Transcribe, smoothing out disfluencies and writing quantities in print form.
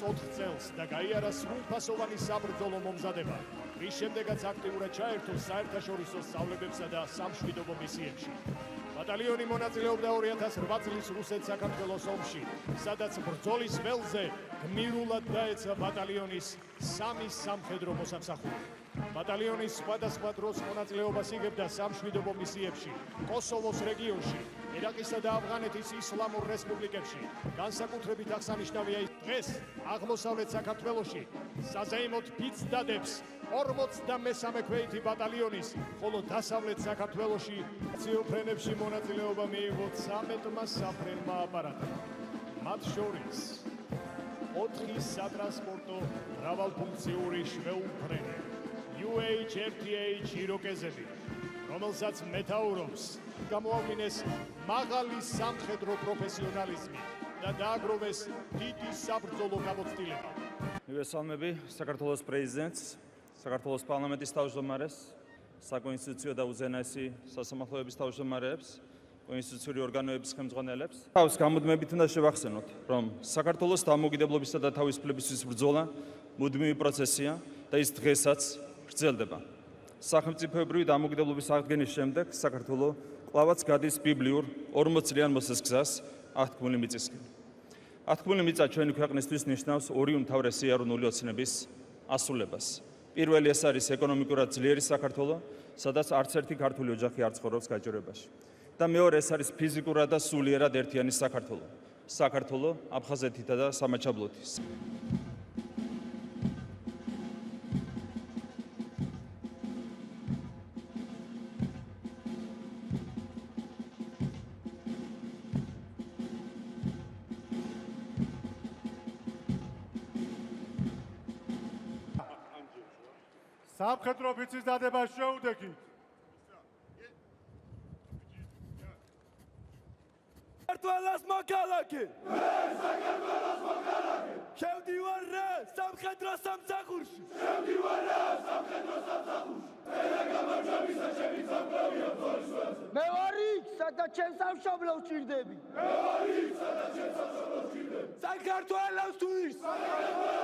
4 წელს და გაიარა სრულფასოვანი საბრძოლო მომზადება, რის შემდეგაც აქტიურად ჩაერთო საერთაშორისო სწავლებებსა და სამშვიდობო მისიებში. ბატალიონი მონაწილეობდა 2008 წლის რუსეთ-საქართველოს ომში, სადაც ბრძოლის ველზე გმირულად დაეცა ბატალიონის 3 სამხედრო მოსამსახური. ბატალიონის სხვადასხვა დროს მონაწილეობას იღებდა სამშვიდობო მისიებში, კოსოვოს რეგიონში, ერაყისა და ავღანეთის ისლამურ რესპუბლიკებში. განსაკუთრებით აღსანიშნავია ის დღეს აღმოსავლეთ საქართველოში საზეიმოდ ფიცდადებს 43 ქვეითი ბატალიონის, ხოლო დასავლეთ საქართველოში ციოფრენებში მონაწილეობა მიიღო 13 საფრენმა აპარატმა. მათ შორის 4 სატრანსპორტო მრავალფუნქციური შვეულფრენი UH-RTA ჟიროკეზები, რომელსაც მეთაურობს გამოავლინეს მაღალი სამხედრო პროფესიონალიზმი და დააგროვეს დიდი საბრძოლო გამოცდილება. მივესალმები საქართველოს პრეზიდენტს, საქართველოს პარლამენტის თავმჯდომარეს, საკონსტიტუციო და უზენაესი სასამართლოების თავმჯდომარეებს, კონსტიტუციური ორგანოების ხელმძღვანელებს. თავს გამუდმებით უნდა შევახსენოთ, რომ საქართველოს დამოუკიდებლობისა და თავისუფლებისთვის ბრძოლა მუდმივი პროცესია და ის დღესაც გრძელდება. სახელმწიფოებრივი დამოუკიდებლობის აღდგენის შემდეგ საქართველო კვლავაც გადის ბიბლიურ 40 წლიან მოსაზრგზას აღთქმული მიწისკენ. აღთქმული მიწა ჩვენი ქვეყნისთვის ნიშნავს ორი უმთავრესი ეროვნული ოცნების ასრულებას. პირველი ეს არის ეკონომიკურად ძლიერი საქართველო, სადაც არც ერთი ქართული ოჯახი არ ცხოვრობს გაჭირვებაში. და მეორე ეს არის ფიზიკურად და სულიერად ერთიანი საქართველო. საქართველო აფხაზეთითა და სამაჩაბლოთის. სამხედრო ფიცის დადება შეუდექით. საქართველოს მოქალაქე! საქართველოს მოქალაქე! შევდივარ რა სამხედრო სამსახურში! შევდივარ რა სამხედრო სამსახურში! ენა გამარჯვებისა ჩემი სამკლავია ბრძოლის ველზე! მე ვარ იქ, სადაც ჩემ სამშობლოს ჭირდები! მე ვარ იქ, სადაც ჩემ სამშობლოს ჭირდები! საქართველოსთვის! საქართველოს